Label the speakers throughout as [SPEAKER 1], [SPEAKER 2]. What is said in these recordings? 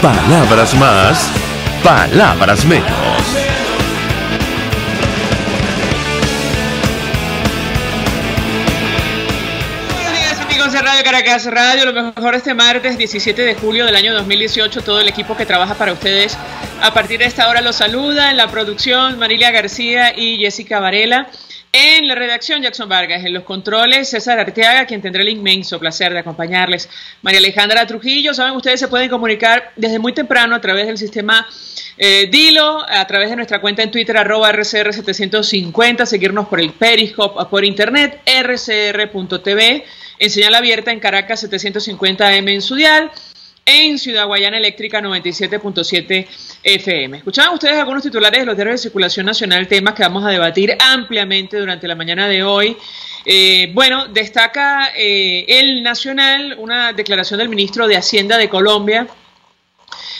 [SPEAKER 1] Palabras más, palabras menos.
[SPEAKER 2] De Radio Caracas Radio, lo mejor este martes 17 de julio del año 2018. Todo el equipo que trabaja para ustedes a partir de esta hora los saluda. En la producción, Marilia García y Jessica Varela. En la redacción, Jackson Vargas. En los controles, César Arteaga, quien tendrá el inmenso placer de acompañarles. María Alejandra Trujillo. Saben, ustedes se pueden comunicar desde muy temprano a través del sistema Dilo, a través de nuestra cuenta en Twitter, @RCR750, seguirnos por el Periscope, por internet, rcr.tv, en señal abierta en Caracas 750 AM en su dial, en Ciudad Guayana Eléctrica 97.7 FM. Escuchaban ustedes algunos titulares de los diarios de circulación nacional, temas que vamos a debatir ampliamente durante la mañana de hoy. Bueno, destaca el Nacional una declaración del ministro de Hacienda de Colombia,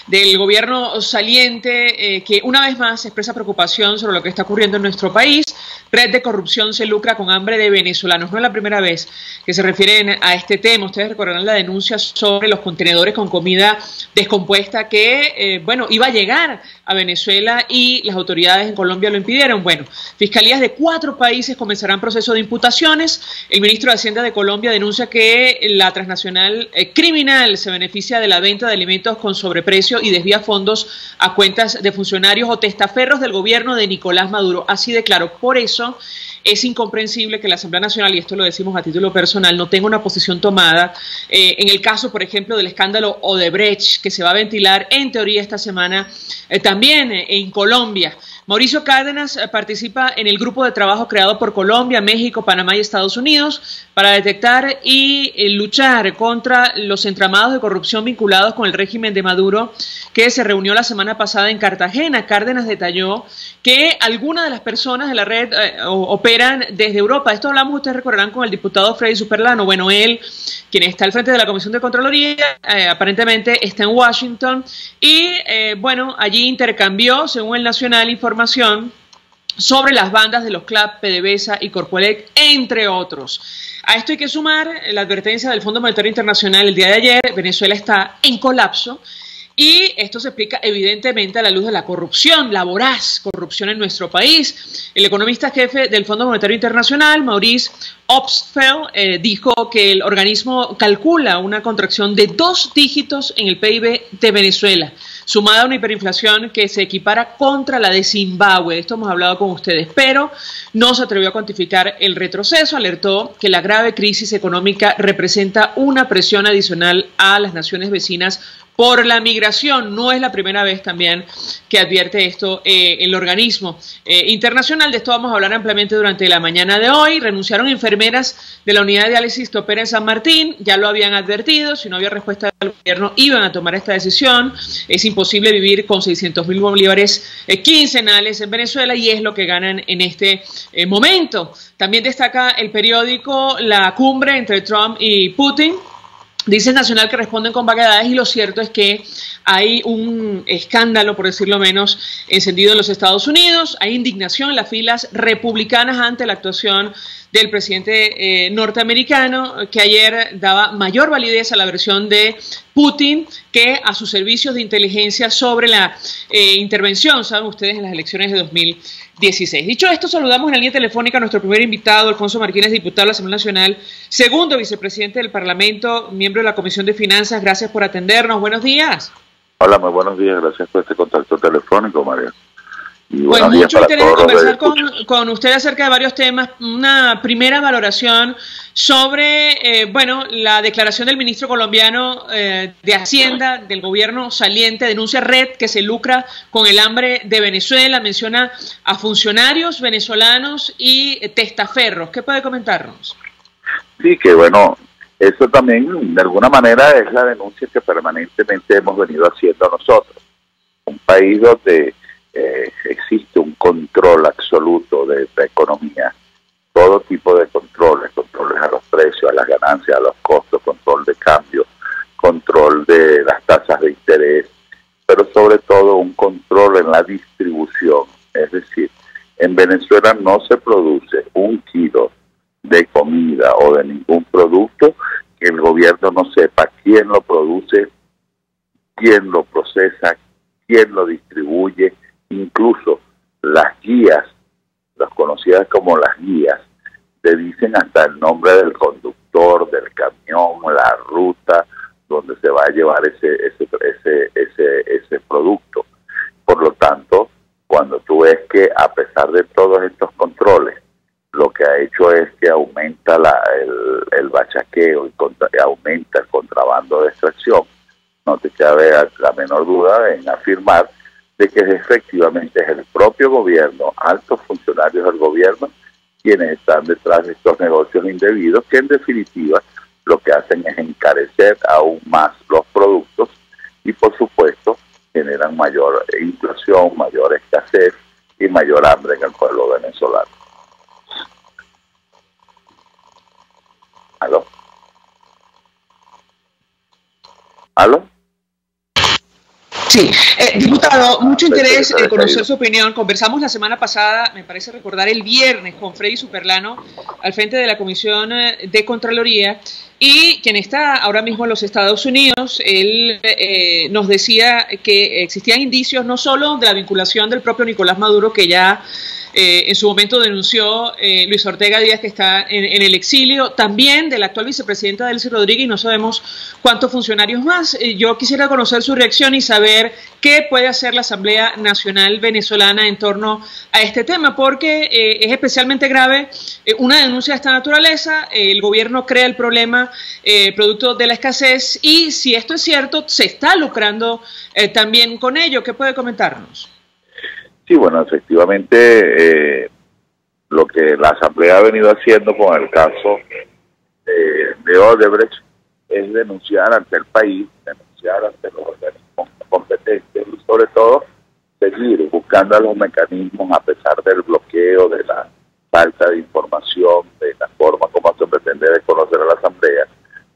[SPEAKER 2] del gobierno saliente, que una vez más expresa preocupación sobre lo que está ocurriendo en nuestro país. Red de corrupción se lucra con hambre de venezolanos. No es la primera vez que se refieren a este tema. Ustedes recordarán la denuncia sobre los contenedores con comida descompuesta que, bueno, iba a llegar a Venezuela y las autoridades en Colombia lo impidieron. Bueno, fiscalías de 4 países comenzarán proceso de imputaciones. El ministro de Hacienda de Colombia denuncia que la transnacional criminal se beneficia de la venta de alimentos con sobreprecio y desvía fondos a cuentas de funcionarios o testaferros del gobierno de Nicolás Maduro. Así de claro. Por eso es incomprensible que la Asamblea Nacional, y esto lo decimos a título personal, no tenga una posición tomada en el caso, por ejemplo, del escándalo Odebrecht, que se va a ventilar en teoría esta semana también en Colombia. Mauricio Cárdenas participa en el grupo de trabajo creado por Colombia, México, Panamá y Estados Unidos para detectar y luchar contra los entramados de corrupción vinculados con el régimen de Maduro, que se reunió la semana pasada en Cartagena. Cárdenas detalló que algunas de las personas de la red operan desde Europa. Esto hablamos, ustedes recordarán, con el diputado Freddy Superlano. Bueno, él, quien está al frente de la Comisión de Contraloría, aparentemente está en Washington y, bueno, allí intercambió, según el Nacional, información sobre las bandas de los CLAP, PDVSA y Corpoelec, entre otros. A esto hay que sumar la advertencia del Fondo Monetario Internacional el día de ayer. Venezuela está en colapso. Y esto se explica evidentemente a la luz de la corrupción, la voraz corrupción en nuestro país. El economista jefe del Fondo Monetario Internacional, Maurice Obstfeld, dijo que el organismo calcula una contracción de 2 dígitos en el PIB de Venezuela, sumada a una hiperinflación que se equipara contra la de Zimbabue. Esto hemos hablado con ustedes, pero no se atrevió a cuantificar el retroceso. Alertó que la grave crisis económica representa una presión adicional a las naciones vecinas por la migración. No es la primera vez también que advierte esto el organismo internacional. De esto vamos a hablar ampliamente durante la mañana de hoy. Renunciaron enfermeras de la unidad de diálisis que opera en San Martín. Ya lo habían advertido. Si no había respuesta del gobierno, iban a tomar esta decisión. Es imposible vivir con 600.000 bolívares quincenales en Venezuela y es lo que ganan en este momento. También destaca el periódico la cumbre entre Trump y Putin. Dice el Nacional que responden con vaguedades y lo cierto es que hay un escándalo, por decirlo menos, encendido en los Estados Unidos. Hay indignación en las filas republicanas ante la actuación del presidente norteamericano, que ayer daba mayor validez a la versión de Putin que a sus servicios de inteligencia sobre la intervención, saben ustedes, en las elecciones de 2016. Dicho esto, saludamos en la línea telefónica a nuestro primer invitado, Alfonso Martínez, diputado de la Asamblea Nacional, segundo vicepresidente del Parlamento, miembro de la Comisión de Finanzas. Gracias por atendernos. Buenos días.
[SPEAKER 3] Hola, muy buenos días. Gracias por este contacto telefónico, María.
[SPEAKER 2] Pues mucho interés en conversar con usted acerca de varios temas. Una primera valoración sobre, bueno, la declaración del ministro colombiano de Hacienda, del gobierno saliente, denuncia red que se lucra con el hambre de Venezuela, menciona a funcionarios venezolanos y testaferros. ¿Qué puede comentarnos?
[SPEAKER 3] Sí, que bueno, eso también de alguna manera es la denuncia que permanentemente hemos venido haciendo nosotros. Un país donde existe un control absoluto de la economía, todo tipo de controles a los precios, a las ganancias, a los costos, control de cambio, control de las tasas de interés, pero sobre todo un control en la distribución. Es decir, en Venezuela no se produce 1 kilo de comida o de ningún producto que el gobierno no sepa quién lo produce, quién lo procesa, quién lo distribuye, incluso las guías, las conocidas como las guías, te dicen hasta el nombre del conductor, del camión, la ruta donde se va a llevar ese producto. Por lo tanto, cuando tú ves que a pesar de todos estos controles, lo que ha hecho es que aumenta el bachaqueo y aumenta el contrabando de extracción, no te cabe la menor duda en afirmar de que efectivamente es el propio gobierno, altos funcionarios del gobierno, quienes están detrás de estos negocios indebidos, que en definitiva lo que hacen es encarecer aún más los productos y por supuesto generan mayor inflación, mayor escasez y mayor hambre en el pueblo venezolano. ¿Aló? ¿Aló?
[SPEAKER 2] Sí, diputado, mucho interés en conocer su opinión. Conversamos la semana pasada, me parece recordar el viernes, con Freddy Superlano al frente de la Comisión de Contraloría, y quien está ahora mismo en los Estados Unidos. Él nos decía que existían indicios no solo de la vinculación del propio Nicolás Maduro, que ya en su momento denunció Luis Ortega Díaz, que está en el exilio, también de la actual vicepresidenta Delcy Rodríguez, y no sabemos cuántos funcionarios más. Yo quisiera conocer su reacción y saber qué puede hacer la Asamblea Nacional Venezolana en torno a este tema, porque es especialmente grave una denuncia de esta naturaleza. El gobierno crea el problema producto de la escasez, y si esto es cierto, se está lucrando también con ello. ¿Qué puede comentarnos?
[SPEAKER 3] Sí, bueno, efectivamente lo que la Asamblea ha venido haciendo con el caso de Odebrecht es denunciar ante el país, denunciar ante los organismos competentes y sobre todo seguir buscando los mecanismos a pesar del bloqueo, de la falta de información, de la forma como se pretende desconocer a la Asamblea,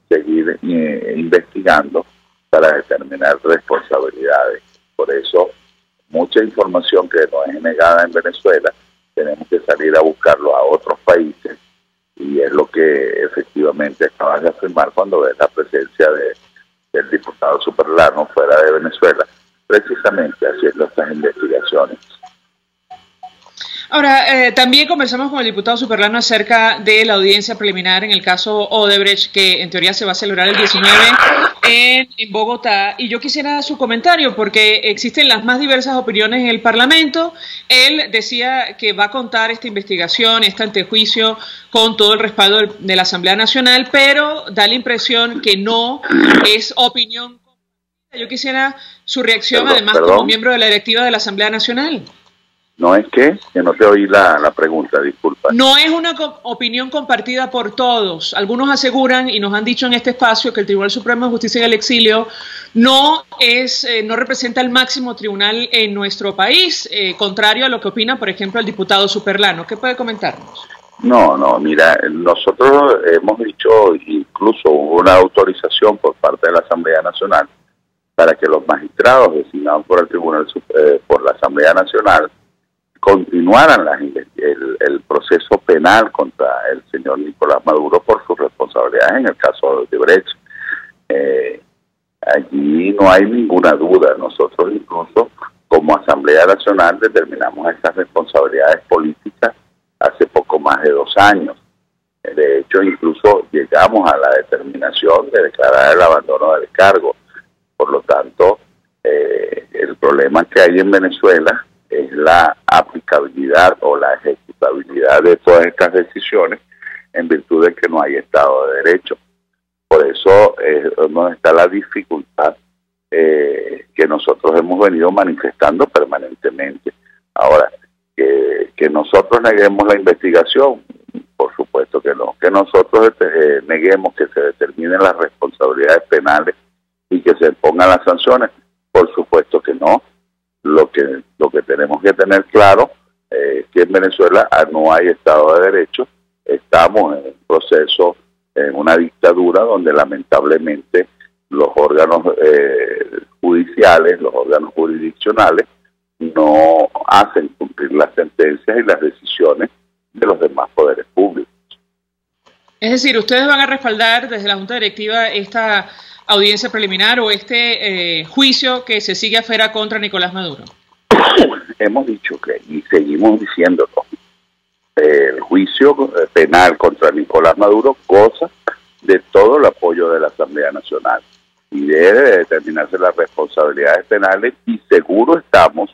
[SPEAKER 3] seguir investigando para determinar responsabilidades. Por eso, mucha información que nos es negada en Venezuela, tenemos que salir a buscarlo a otros países, y es lo que efectivamente acabas de afirmar cuando ves la presencia del diputado Superlano fuera de Venezuela, precisamente haciendo estas investigaciones.
[SPEAKER 2] Ahora, también conversamos con el diputado Superlano acerca de la audiencia preliminar en el caso Odebrecht, que en teoría se va a celebrar el 19 en Bogotá, y yo quisiera su comentario, porque existen las más diversas opiniones en el Parlamento. Él decía que va a contar esta investigación, este antejuicio, con todo el respaldo de la Asamblea Nacional, pero da la impresión que no es opinión. Yo quisiera su reacción, además, como miembro de la directiva de la Asamblea Nacional.
[SPEAKER 3] ¿No es que no te oí la pregunta, disculpa?
[SPEAKER 2] No es una opinión compartida por todos. Algunos aseguran y nos han dicho en este espacio que el Tribunal Supremo de Justicia en el exilio no representa el máximo tribunal en nuestro país, contrario a lo que opina, por ejemplo, el diputado Superlano. ¿Qué puede comentarnos?
[SPEAKER 3] No, mira, nosotros hemos dicho, incluso hubo una autorización por parte de la Asamblea Nacional para que los magistrados designados por el Tribunal, por la Asamblea Nacional, continuaran el proceso penal contra el señor Nicolás Maduro por sus responsabilidades en el caso de Odebrecht. Allí no hay ninguna duda. Nosotros incluso como Asamblea Nacional determinamos estas responsabilidades políticas hace poco más de 2 años. De hecho, incluso llegamos a la determinación de declarar el abandono del cargo. Por lo tanto, el problema que hay en Venezuela es la aplicabilidad o la ejecutabilidad de todas estas decisiones en virtud de que no hay Estado de Derecho. Por eso no está la dificultad que nosotros hemos venido manifestando permanentemente. Ahora, que nosotros neguemos la investigación, por supuesto que no. Que nosotros neguemos que se determinen las responsabilidades penales y que se pongan las sanciones, por supuesto que no. Lo que tenemos que tener claro es que en Venezuela no hay Estado de Derecho. Estamos en un proceso, en una dictadura donde lamentablemente los órganos judiciales, los órganos jurisdiccionales no hacen cumplir las sentencias y las decisiones de los demás poderes públicos.
[SPEAKER 2] Es decir, ustedes van a respaldar desde la Junta Directiva esta audiencia preliminar o este juicio que se sigue afuera contra Nicolás Maduro?
[SPEAKER 3] Hemos dicho que, y seguimos diciéndolo, el juicio penal contra Nicolás Maduro goza de todo el apoyo de la Asamblea Nacional y debe determinarse las responsabilidades penales, y seguro estamos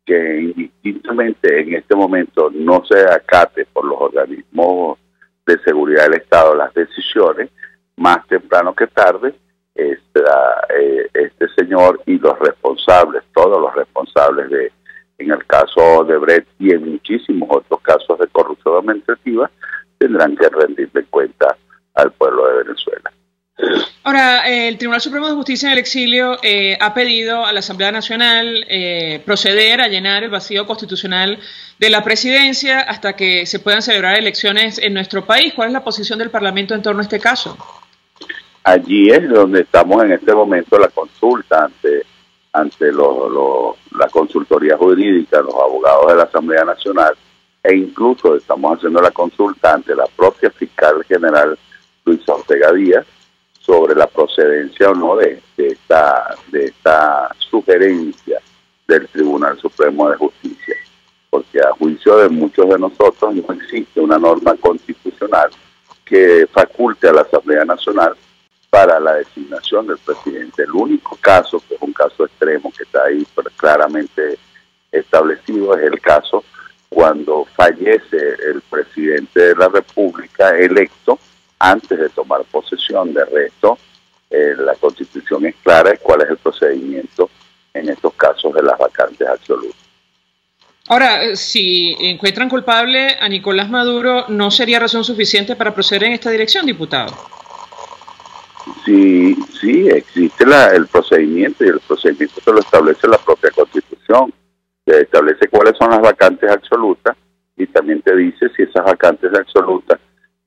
[SPEAKER 3] que indistintamente en este momento no se acate por los organismos de seguridad del Estado las decisiones, más temprano que tarde este señor y los responsables, todos los responsables en el caso de Brecht y en muchísimos otros casos de corrupción administrativa, tendrán que rendirle cuenta al pueblo de Venezuela.
[SPEAKER 2] Ahora, el Tribunal Supremo de Justicia en el exilio ha pedido a la Asamblea Nacional proceder a llenar el vacío constitucional de la presidencia hasta que se puedan celebrar elecciones en nuestro país. ¿Cuál es la posición del Parlamento en torno a este caso?
[SPEAKER 3] Allí es donde estamos en este momento, la consulta ante la consultoría jurídica, los abogados de la Asamblea Nacional, e incluso estamos haciendo la consulta ante la propia fiscal general Luisa Ortega Díaz sobre la procedencia o no de esta sugerencia del Tribunal Supremo de Justicia, porque a juicio de muchos de nosotros no existe una norma constitucional que faculte a la Asamblea Nacional para la designación del presidente. El único caso, que es un caso extremo que está ahí claramente establecido, es el caso cuando fallece el presidente de la República electo antes de tomar posesión. De resto, la Constitución es clara de cuál es el procedimiento en estos casos de las vacantes absolutas.
[SPEAKER 2] Ahora, si encuentran culpable a Nicolás Maduro, ¿no sería razón suficiente para proceder en esta dirección, diputado?
[SPEAKER 3] Sí, existe el procedimiento, y el procedimiento se lo establece la propia Constitución. Se establece cuáles son las vacantes absolutas y también te dice si esas vacantes absolutas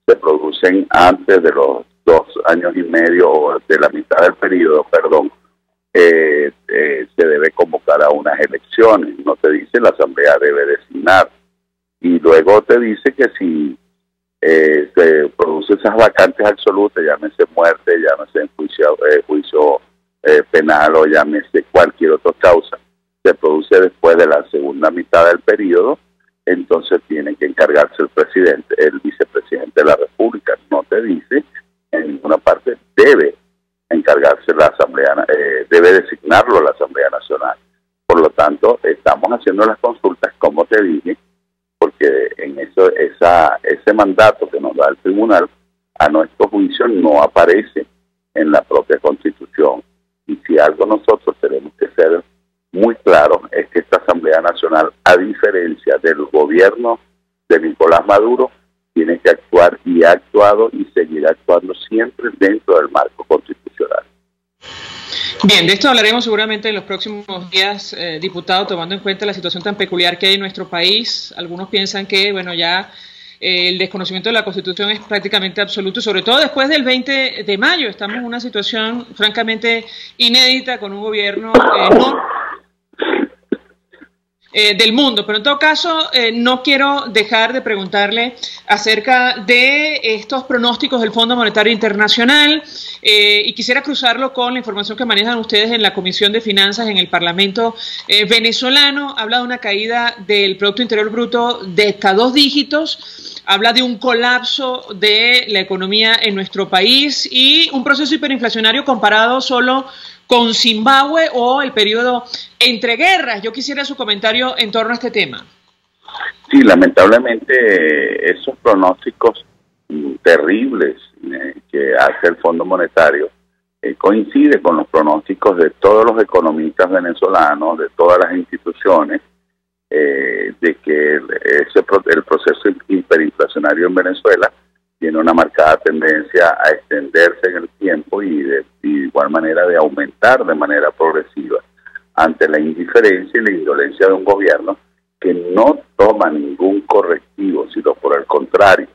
[SPEAKER 3] se producen antes de los 2 años y medio o de la mitad del periodo, se debe convocar a unas elecciones. No te dice la Asamblea debe designar. Y luego te dice que si se producen esas vacantes absolutas, llámese muerte, llámese juicio penal o llámese cualquier otra causa, se produce después de la segunda mitad del periodo, entonces tiene que encargarse el vicepresidente de la República. No te dice en ninguna parte debe encargarse la Asamblea, debe designarlo la Asamblea Nacional. Por lo tanto, estamos haciendo las consultas, como te dije, porque en ese mandato que nos da el tribunal, a nuestro juicio no aparece en la propia Constitución. Y si algo nosotros tenemos que ser muy claros es que esta Asamblea Nacional, a diferencia del gobierno de Nicolás Maduro, tiene que actuar y ha actuado y seguirá actuando siempre dentro del marco constitucional.
[SPEAKER 2] Bien, de esto hablaremos seguramente en los próximos días, diputado, tomando en cuenta la situación tan peculiar que hay en nuestro país. Algunos piensan que, bueno, ya el desconocimiento de la Constitución es prácticamente absoluto, sobre todo después del 20 de mayo. Estamos en una situación francamente inédita con un gobierno del mundo, pero en todo caso no quiero dejar de preguntarle acerca de estos pronósticos del Fondo Monetario Internacional y quisiera cruzarlo con la información que manejan ustedes en la Comisión de Finanzas en el Parlamento venezolano. Habla de una caída del Producto Interior Bruto de hasta 2 dígitos, habla de un colapso de la economía en nuestro país y un proceso hiperinflacionario comparado solo con Zimbabue o el periodo entre guerras. Yo quisiera su comentario en torno a este tema.
[SPEAKER 3] Sí, lamentablemente esos pronósticos terribles que hace el Fondo Monetario coincide con los pronósticos de todos los economistas venezolanos, de todas las instituciones, de que el proceso hiperinflacionario en Venezuela tiene una marcada tendencia a extenderse en el tiempo y de igual manera de aumentar de manera progresiva ante la indiferencia y la indolencia de un gobierno que no toma ningún correctivo, sino por el contrario,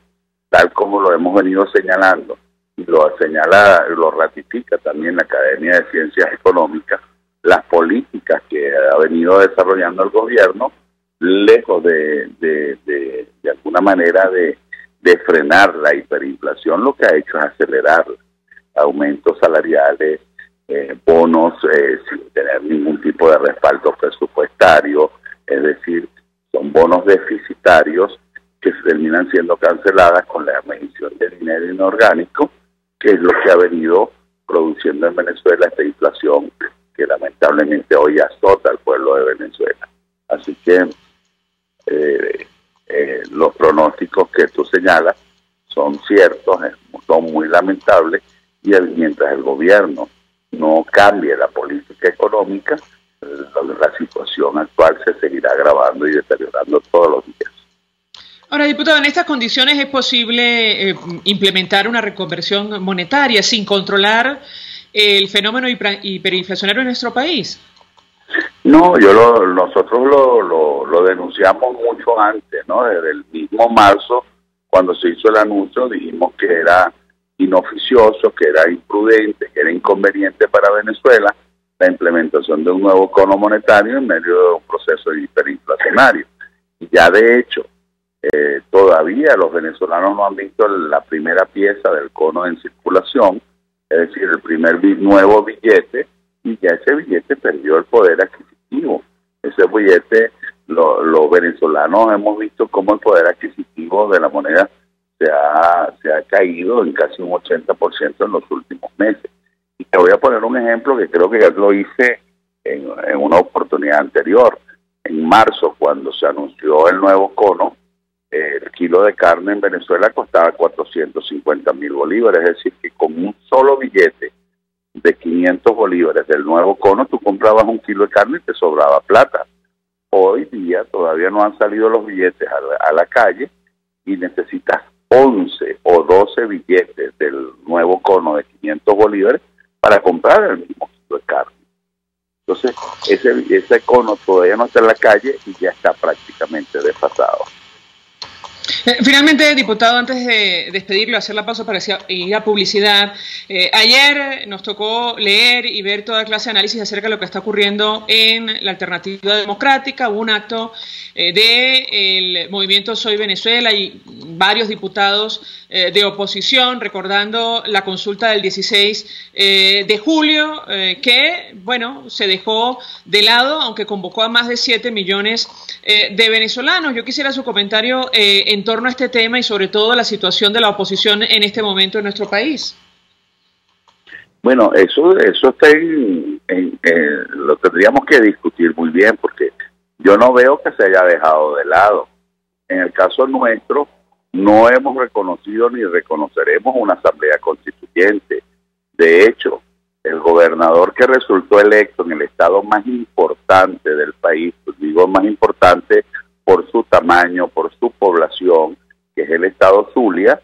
[SPEAKER 3] tal como lo hemos venido señalando, y lo ratifica también la Academia de Ciencias Económicas, las políticas que ha venido desarrollando el gobierno, lejos de alguna manera de frenar la hiperinflación, lo que ha hecho es acelerarla. aumentos salariales, bonos sin tener ningún tipo de respaldo presupuestario, es decir, son bonos deficitarios que terminan siendo canceladas con la emisión de dinero inorgánico, que es lo que ha venido produciendo en Venezuela esta inflación que lamentablemente hoy azota al pueblo de Venezuela. Así que los pronósticos que tú señalas son ciertos, son muy lamentables, y mientras el gobierno no cambie la política económica, la situación actual se seguirá agravando y deteriorando todos los días.
[SPEAKER 2] Ahora, diputado, ¿en estas condiciones es posible implementar una reconversión monetaria sin controlar el fenómeno hiperinflacionario en nuestro país?
[SPEAKER 3] No, nosotros lo denunciamos mucho antes, ¿no? Desde el mismo marzo, cuando se hizo el anuncio, dijimos que era inoficioso, que era imprudente, que era inconveniente para Venezuela la implementación de un nuevo cono monetario en medio de un proceso hiperinflacionario. Y ya de hecho, todavía los venezolanos no han visto la primera pieza del cono en circulación, es decir, el primer nuevo billete, y ya ese billete perdió el poder adquisitivo. Ese billete, los venezolanos hemos visto cómo el poder adquisitivo de la moneda se ha caído en casi un 80% en los últimos meses. Y te voy a poner un ejemplo que creo que ya lo hice en una oportunidad anterior. En marzo, cuando se anunció el nuevo cono, el kilo de carne en Venezuela costaba 450.000 bolívares, es decir, que con un solo billete de 500 bolívares del nuevo cono, tú comprabas un kilo de carne y te sobraba plata. Hoy día todavía no han salido los billetes a la calle y necesitas 11 o 12 billetes del nuevo cono de 500 bolívares para comprar el mismo kilo de carne. Entonces, ese cono todavía no está en la calle y ya está prácticamente desfasado.
[SPEAKER 2] Finalmente, diputado, antes de despedirlo, hacer la pausa para ir a publicidad, ayer nos tocó leer y ver toda clase de análisis acerca de lo que está ocurriendo en la Alternativa Democrática. Hubo un acto del movimiento Soy Venezuela y varios diputados de oposición recordando la consulta del 16 de julio que, bueno, se dejó de lado, aunque convocó a más de 7 millones de venezolanos. Yo quisiera su comentario en torno a este tema y sobre todo la situación de la oposición en este momento en nuestro país.
[SPEAKER 3] Bueno, eso está lo tendríamos que discutir muy bien, porque yo no veo que se haya dejado de lado. En el caso nuestro, no hemos reconocido ni reconoceremos una asamblea constituyente. De hecho, el gobernador que resultó electo en el estado más importante del país, pues digo más importante por su tamaño, por su población, que es el estado Zulia,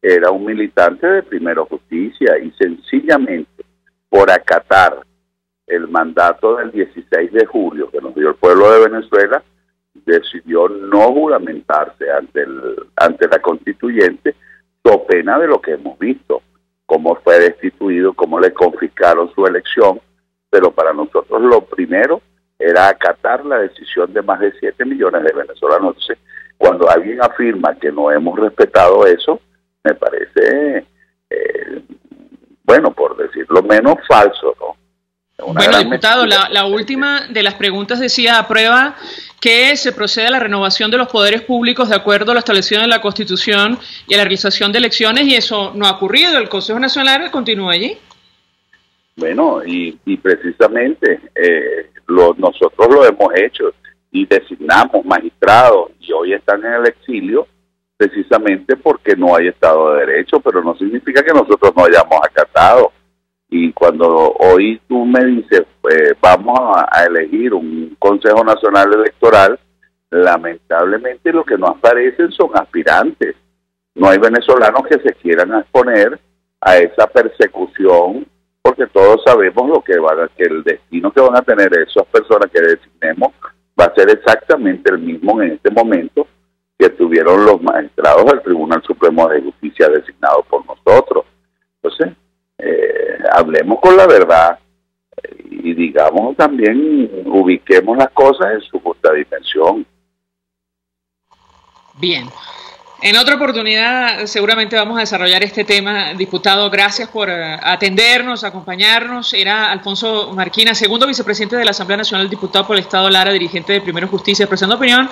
[SPEAKER 3] era un militante de Primero Justicia y sencillamente por acatar el mandato del 16 de julio que nos dio el pueblo de Venezuela, decidió no juramentarse ante la constituyente, so pena de lo que hemos visto, cómo fue destituido, cómo le confiscaron su elección, pero para nosotros lo primero era acatar la decisión de más de 7 millones de venezolanos. Entonces, cuando alguien afirma que no hemos respetado eso, me parece, bueno, por decirlo menos, falso, ¿no?
[SPEAKER 2] Bueno, diputado, la última de las preguntas decía, aprueba que se procede a la renovación de los poderes públicos de acuerdo a lo establecido en la Constitución y a la realización de elecciones, y eso no ha ocurrido. ¿El Consejo Nacional continúa allí?
[SPEAKER 3] Bueno, y precisamente nosotros lo hemos hecho y designamos magistrados y hoy están en el exilio precisamente porque no hay Estado de Derecho, pero no significa que nosotros no hayamos acatado. Y cuando hoy tú me dices, vamos a elegir un Consejo Nacional Electoral, lamentablemente lo que nos aparecen son aspirantes. No hay venezolanos que se quieran exponer a esa persecución, porque todos sabemos que el destino que van a tener esas personas que designemos va a ser exactamente el mismo en este momento que tuvieron los magistrados del Tribunal Supremo de Justicia designados por nosotros. Entonces, hablemos con la verdad y digamos también, ubiquemos las cosas en su justa dimensión.
[SPEAKER 2] Bien. En otra oportunidad seguramente vamos a desarrollar este tema. Diputado, gracias por atendernos, acompañarnos. Era Alfonso Marquina, segundo vicepresidente de la Asamblea Nacional, diputado por el Estado Lara, dirigente de Primero Justicia, expresando opinión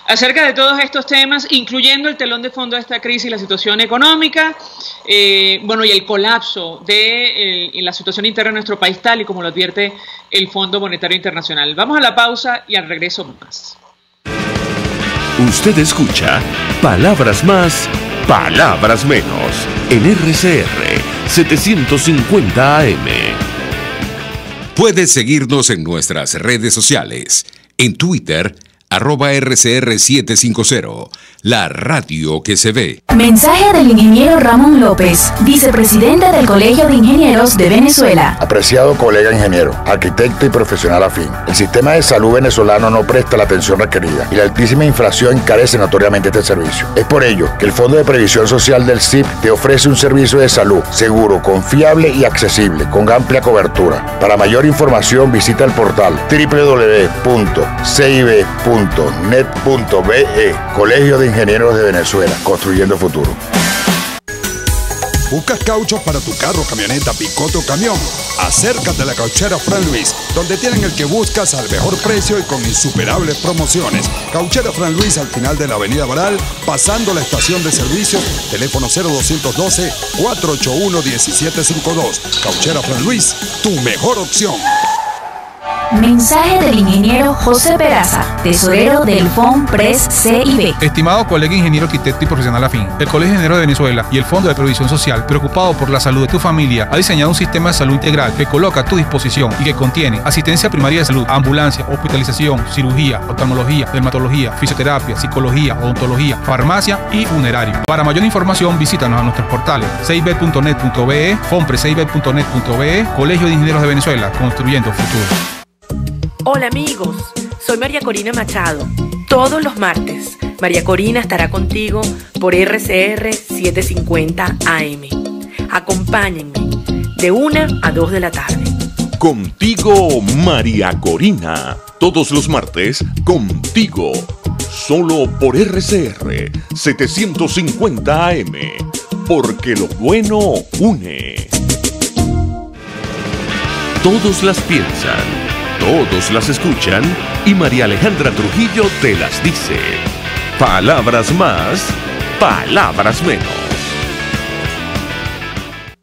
[SPEAKER 2] acerca de todos estos temas, incluyendo el telón de fondo de esta crisis, la situación económica, y el colapso de la situación interna de nuestro país, tal y como lo advierte el Fondo Monetario Internacional. Vamos a la pausa y al regreso más.
[SPEAKER 1] Usted escucha Palabras Más, Palabras Menos en RCR 750 AM.
[SPEAKER 4] Puedes seguirnos en nuestras redes sociales. En Twitter, @RCR750, la radio que se ve.
[SPEAKER 5] Mensaje del ingeniero Ramón López, vicepresidente del Colegio de Ingenieros de Venezuela.
[SPEAKER 6] Apreciado colega ingeniero, arquitecto y profesional afín, el sistema de salud venezolano no presta la atención requerida y la altísima inflación encarece notoriamente este servicio. Es por ello que el Fondo de Previsión Social del CIP te ofrece un servicio de salud seguro, confiable y accesible, con amplia cobertura. Para mayor información visita el portal www.cib.net.be, Colegio de Ingenieros de Venezuela, construyendo futuro.
[SPEAKER 7] ¿Buscas caucho para tu carro, camioneta, picote o camión? Acércate a la Cauchera Fran Luis, donde tienen el que buscas al mejor precio y con insuperables promociones. Cauchera Fran Luis, al final de la avenida Baral, pasando la estación de servicio, teléfono 0212-481-1752. Cauchera Fran Luis, tu mejor opción.
[SPEAKER 5] Mensaje del ingeniero José Peraza, tesorero del FONPRES CIB.
[SPEAKER 8] Estimado colega ingeniero, arquitecto y profesional afín, el Colegio de Ingenieros de Venezuela y el Fondo de Previsión Social, preocupado por la salud de tu familia, ha diseñado un sistema de salud integral que coloca a tu disposición y que contiene asistencia primaria de salud, ambulancia, hospitalización, cirugía, oftalmología, dermatología, fisioterapia, psicología, odontología, farmacia y funerario. Para mayor información, visítanos a nuestros portales cib.net.be, fonprescib.net.be, Colegio de Ingenieros de Venezuela, construyendo futuro.
[SPEAKER 9] Hola amigos, soy María Corina Machado. Todos los martes, María Corina estará contigo por RCR 750 AM. Acompáñenme de 1 a 2 de la tarde.
[SPEAKER 1] Contigo, María Corina. Todos los martes, contigo. Solo por RCR 750 AM. Porque lo bueno une. Todos las piensan. Todos las escuchan y María Alejandra Trujillo te las dice. Palabras más, palabras menos.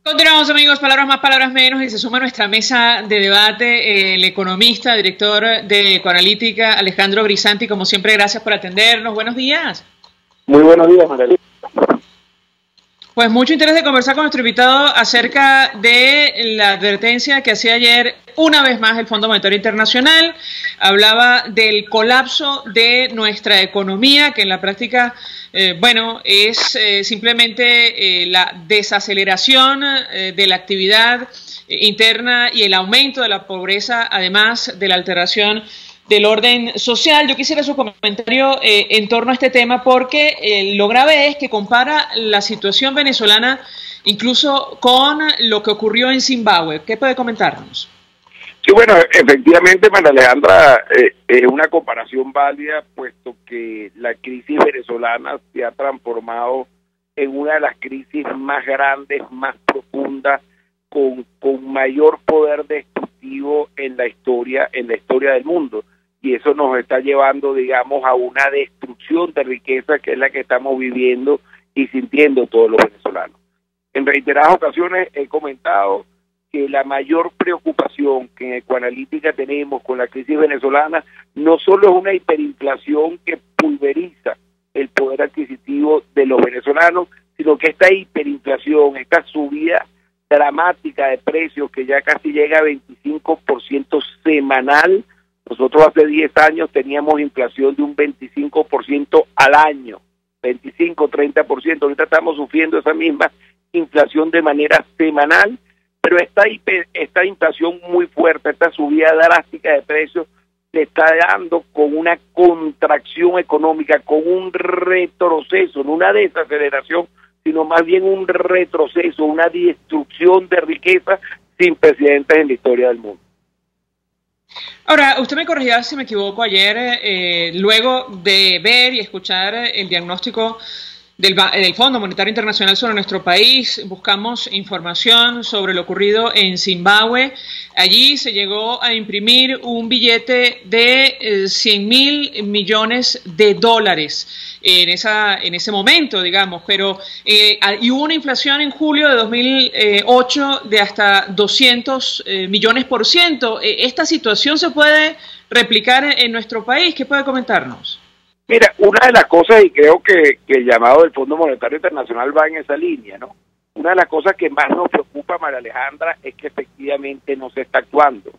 [SPEAKER 2] Continuamos amigos, palabras más, palabras menos, y se suma a nuestra mesa de debate el economista, director de Ecoanalítica, Alejandro Brisanti. Como siempre, gracias por atendernos. Buenos días.
[SPEAKER 10] Muy buenos días, María.
[SPEAKER 2] Pues mucho interés de conversar con nuestro invitado acerca de la advertencia que hacía ayer una vez más el Fondo Monetario Internacional. Hablaba del colapso de nuestra economía, que en la práctica, es simplemente la desaceleración de la actividad interna y el aumento de la pobreza, además de la alteración del orden social. Yo quisiera su comentario en torno a este tema, porque lo grave es que compara la situación venezolana incluso con lo que ocurrió en Zimbabue. ¿Qué puede comentarnos?
[SPEAKER 10] Sí, bueno, efectivamente, María Alejandra, es una comparación válida, puesto que la crisis venezolana se ha transformado en una de las crisis más grandes, más profundas, con mayor poder destructivo en la historia del mundo. Y eso nos está llevando, digamos, a una destrucción de riqueza, que es la que estamos viviendo y sintiendo todos los venezolanos. En reiteradas ocasiones he comentado que la mayor preocupación que en Ecoanalítica tenemos con la crisis venezolana no solo es una hiperinflación que pulveriza el poder adquisitivo de los venezolanos, sino que esta hiperinflación, esta subida dramática de precios que ya casi llega a 25% semanal. Nosotros hace 10 años teníamos inflación de un 25% al año, 25-30%. Ahorita estamos sufriendo esa misma inflación de manera semanal, pero esta inflación muy fuerte, esta subida drástica de precios, se está dando con una contracción económica, con un retroceso, no una desaceleración, sino más bien un retroceso, una destrucción de riqueza sin precedentes en la historia del mundo.
[SPEAKER 2] Ahora, usted me corregirá si me equivoco. Ayer, luego de ver y escuchar el diagnóstico del Fondo Monetario Internacional sobre nuestro país. Buscamos información sobre lo ocurrido en Zimbabue. Allí se llegó a imprimir un billete de $100.000 millones en ese momento, digamos, pero y hubo una inflación en julio de 2008 de hasta 200 millones por ciento. ¿Esta situación se puede replicar en nuestro país? ¿Qué puede comentarnos?
[SPEAKER 10] Mira, una de las cosas, y creo que el llamado del Fondo Monetario Internacional va en esa línea, ¿no? Una de las cosas que más nos preocupa, María Alejandra, es que efectivamente no se está actuando,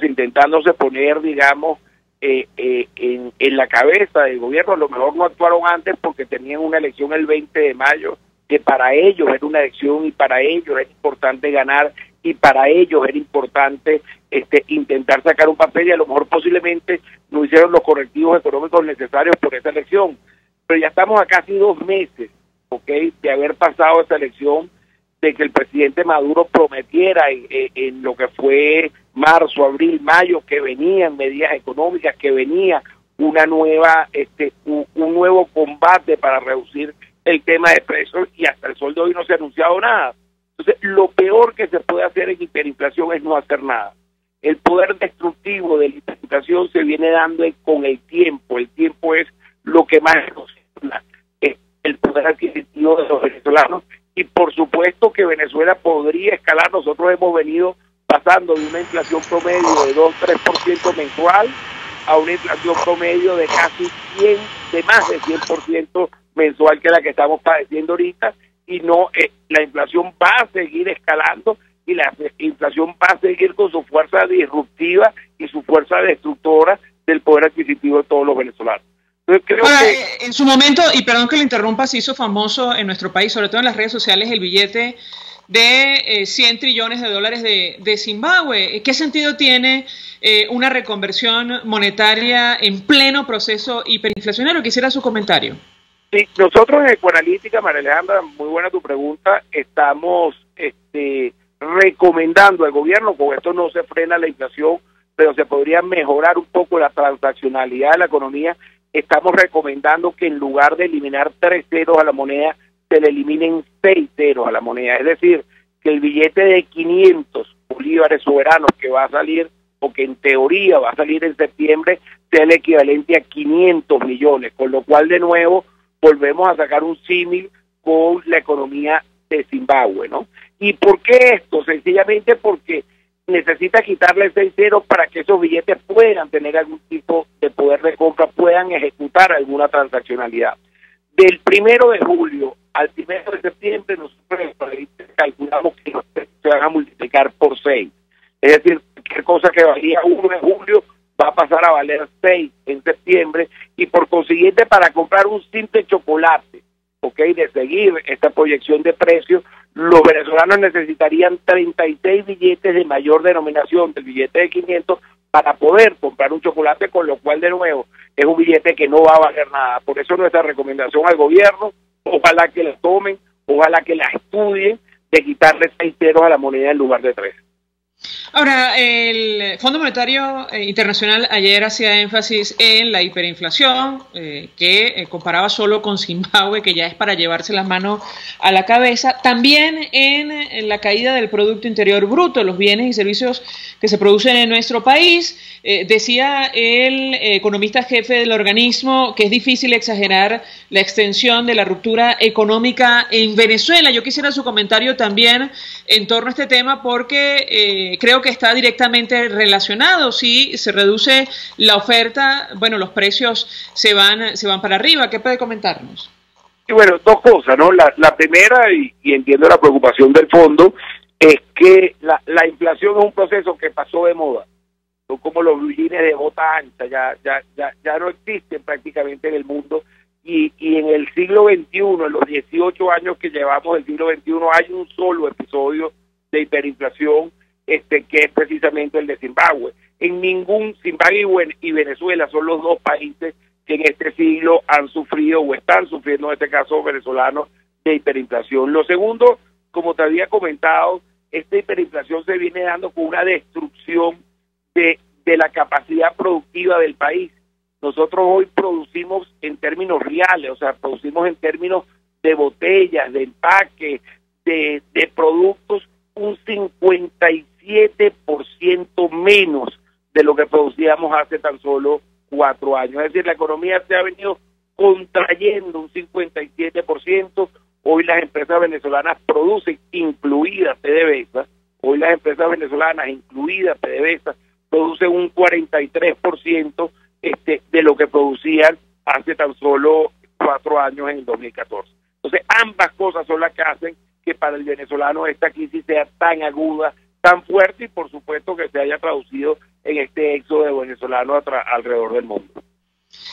[SPEAKER 10] intentándose poner, digamos, en la cabeza del gobierno. A lo mejor no actuaron antes porque tenían una elección el 20 de mayo, que para ellos era una elección y para ellos era importante ganar y para ellos era importante intentar sacar un papel, y a lo mejor posiblemente no hicieron los correctivos económicos necesarios por esa elección. Pero ya estamos a casi 2 meses, de haber pasado esa elección, de que el presidente Maduro prometiera en lo que fue marzo, abril, mayo, que venían medidas económicas, que venía una nueva un nuevo combate para reducir el tema de precios, y hasta el sol de hoy no se ha anunciado nada. Entonces, lo peor que se puede hacer en hiperinflación es no hacer nada. El poder destructivo de la hiperinflación se viene dando con el tiempo. El tiempo es lo que más erosiona el poder adquisitivo de los venezolanos, y por supuesto que Venezuela podría escalar. Nosotros hemos venido pasando de una inflación promedio de 2-3% mensual a una inflación promedio de casi de más de 100% mensual, que es la que estamos padeciendo ahorita, y no la inflación va a seguir escalando, y la inflación va a seguir con su fuerza disruptiva y su fuerza destructora del poder adquisitivo de todos los venezolanos. Entonces, creo que
[SPEAKER 2] en su momento, y perdón que le interrumpa, se hizo famoso en nuestro país, sobre todo en las redes sociales, el billete de $100 trillones de Zimbabue. ¿Qué sentido tiene una reconversión monetaria en pleno proceso hiperinflacionario? Quisiera su comentario.
[SPEAKER 10] Sí, nosotros en Ecoanalítica, María Alejandra, muy buena tu pregunta, estamos recomendando al gobierno, con esto no se frena la inflación, pero se podría mejorar un poco la transaccionalidad de la economía. Estamos recomendando que en lugar de eliminar 3 ceros a la moneda, se le eliminen 6 ceros a la moneda. Es decir, que el billete de 500 bolívares soberanos que va a salir, o que en teoría va a salir en septiembre, sea el equivalente a 500 millones, con lo cual de nuevo volvemos a sacar un símil con la economía de Zimbabue, ¿no? ¿Y por qué esto? Sencillamente porque necesita quitarle 6 ceros para que esos billetes puedan tener algún tipo de poder de compra, puedan ejecutar alguna transaccionalidad. Del 1 de julio al 1 de septiembre, nosotros calculamos que se van a multiplicar por 6. Es decir, cualquier cosa que valía 1 en julio va a pasar a valer 6 en septiembre, y por consiguiente, para comprar un simple chocolate, de seguir esta proyección de precios, los venezolanos necesitarían 36 billetes de mayor denominación del billete de 500 para poder comprar un chocolate, con lo cual de nuevo es un billete que no va a valer nada. Por eso nuestra recomendación al gobierno, ojalá que la tomen, ojalá que la estudien, de quitarle 6 ceros a la moneda en lugar de 3.
[SPEAKER 2] Ahora, el Fondo Monetario Internacional ayer hacía énfasis en la hiperinflación, que comparaba solo con Zimbabue, que ya es para llevarse las manos a la cabeza. También en la caída del Producto Interior Bruto, los bienes y servicios que se producen en nuestro país. Decía el economista jefe del organismo que es difícil exagerar la extensión de la ruptura económica en Venezuela. Yo quisiera su comentario también en torno a este tema, porque creo que está directamente relacionado. Si se reduce la oferta, bueno, los precios se van para arriba. ¿Qué puede comentarnos?
[SPEAKER 10] Y bueno, 2 cosas, ¿no? La primera, y entiendo la preocupación del fondo, es que la inflación es un proceso que pasó de moda. Son como los blue jeans de bota ancha, ya no existen prácticamente en el mundo, y en el siglo XXI, en los 18 años que llevamos del siglo XXI, hay un solo episodio de hiperinflación, que es precisamente el de Zimbabue. Zimbabue y Venezuela son los 2 países que en este siglo han sufrido o están sufriendo, en este caso venezolanos, de hiperinflación. Lo segundo, como te había comentado, esta hiperinflación se viene dando con una destrucción de la capacidad productiva del país. Nosotros hoy producimos en términos reales, o sea, producimos en términos de botellas, de empaque, de productos, un 57% menos de lo que producíamos hace tan solo 4 años. Es decir, la economía se ha venido contrayendo un 57%. Hoy las empresas venezolanas producen, incluida PDVSA, hoy las empresas venezolanas, incluida PDVSA, producen un 43% de lo que producían hace tan solo 4 años en el 2014. Entonces, ambas cosas son las que hacen que para el venezolano esta crisis sea tan aguda, tan fuerte y por supuesto que se haya traducido en este éxodo de venezolanos alrededor del mundo.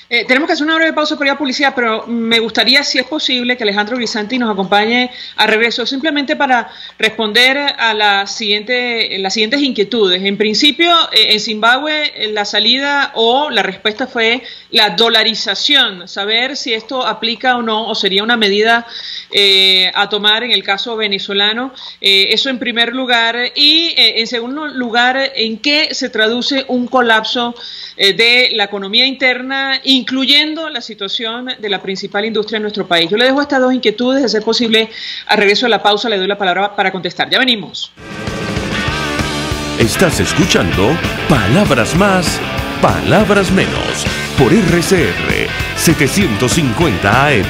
[SPEAKER 2] Tenemos que hacer una breve pausa por ir a publicidad, pero me gustaría, si es posible, que Alejandro Grisanti nos acompañe a regreso, simplemente para responder a las siguientes inquietudes. En principio, en Zimbabue, la salida o la respuesta fue la dolarización, saber si esto aplica o no, o sería una medida a tomar en el caso venezolano. Eso en primer lugar. Y en segundo lugar, ¿en qué se traduce un colapso de la economía interna, incluyendo la situación de la principal industria en nuestro país? Yo le dejo estas dos inquietudes, de ser posible, a regreso de la pausa le doy la palabra para contestar. Ya venimos.
[SPEAKER 1] Estás escuchando Palabras Más, Palabras Menos, por RCR 750 AM.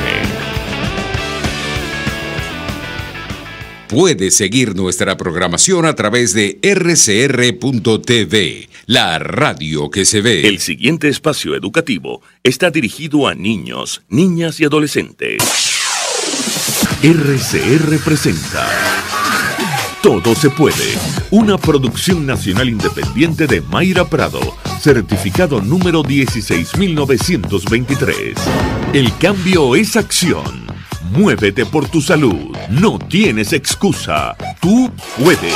[SPEAKER 4] Puedes seguir nuestra programación a través de rcr.tv, la radio que se ve.
[SPEAKER 1] El siguiente espacio educativo está dirigido a niños, niñas y adolescentes. RCR presenta Todo se puede, una producción nacional independiente de Mayra Prado, certificado número 16923. El cambio es acción. Muévete por tu salud. No tienes excusa. Tú puedes.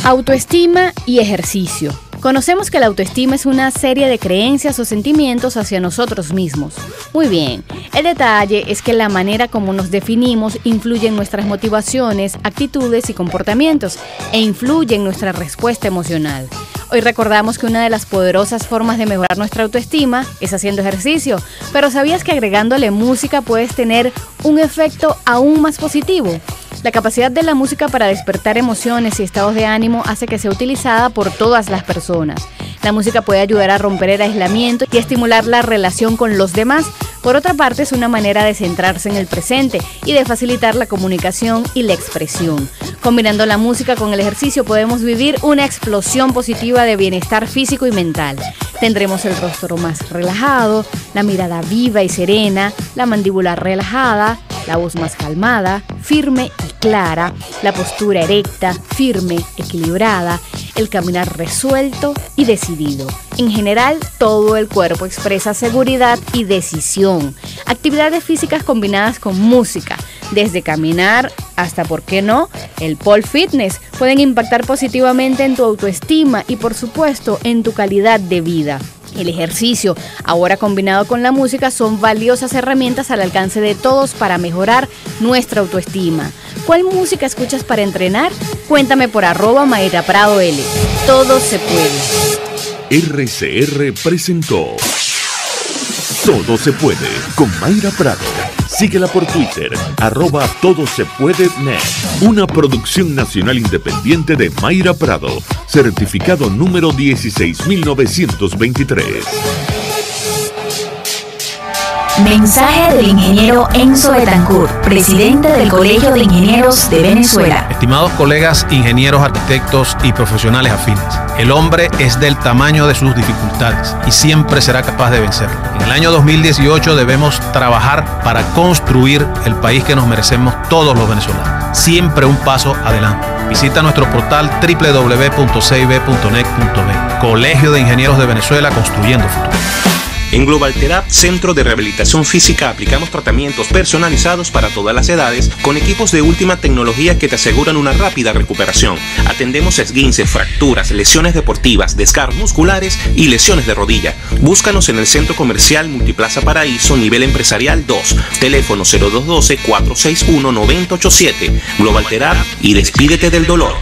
[SPEAKER 11] Autoestima y ejercicio. Conocemos que la autoestima es una serie de creencias o sentimientos hacia nosotros mismos. Muy bien, el detalle es que la manera como nos definimos influye en nuestras motivaciones, actitudes y comportamientos e influye en nuestra respuesta emocional. Hoy recordamos que una de las poderosas formas de mejorar nuestra autoestima es haciendo ejercicio, pero ¿sabías que agregándole música puedes tener un efecto aún más positivo? La capacidad de la música para despertar emociones y estados de ánimo hace que sea utilizada por todas las personas. La música puede ayudar a romper el aislamiento y estimular la relación con los demás. Por otra parte, es una manera de centrarse en el presente y de facilitar la comunicación y la expresión. Combinando la música con el ejercicio podemos vivir una explosión positiva de bienestar físico y mental. Tendremos el rostro más relajado, la mirada viva y serena, la mandíbula relajada, la voz más calmada, firme y clara, la postura erecta, firme, equilibrada, el caminar resuelto y decidido. En general, todo el cuerpo expresa seguridad y decisión. Actividades físicas combinadas con música, desde caminar hasta, ¿por qué no?, el pole fitness, pueden impactar positivamente en tu autoestima y, por supuesto, en tu calidad de vida. El ejercicio, ahora combinado con la música, son valiosas herramientas al alcance de todos para mejorar nuestra autoestima. ¿Cuál música escuchas para entrenar? Cuéntame por @MayraPradoL. Todo se puede.
[SPEAKER 1] RCR presentó Todo se puede con Mayra Prado. Síguela por Twitter, @todosepuedenet. Una producción nacional independiente de Mayra Prado, certificado número 16923.
[SPEAKER 5] Mensaje del ingeniero Enzo Betancourt, presidente del Colegio de Ingenieros de Venezuela.
[SPEAKER 12] Estimados colegas, ingenieros, arquitectos y profesionales afines, el hombre es del tamaño de sus dificultades y siempre será capaz de vencerlo. En el año 2018 debemos trabajar para construir el país que nos merecemos todos los venezolanos. Siempre un paso adelante. Visita nuestro portal www.cib.net.be. Colegio de Ingenieros de Venezuela, construyendo futuro.
[SPEAKER 13] En Global Therapy, Centro de Rehabilitación Física, aplicamos tratamientos personalizados para todas las edades con equipos de última tecnología que te aseguran una rápida recuperación. Atendemos esguinces, fracturas, lesiones deportivas, desgarros musculares y lesiones de rodilla. Búscanos en el Centro Comercial Multiplaza Paraíso, nivel empresarial 2. Teléfono 0212-461-9087. Global Therapy y despídete del dolor.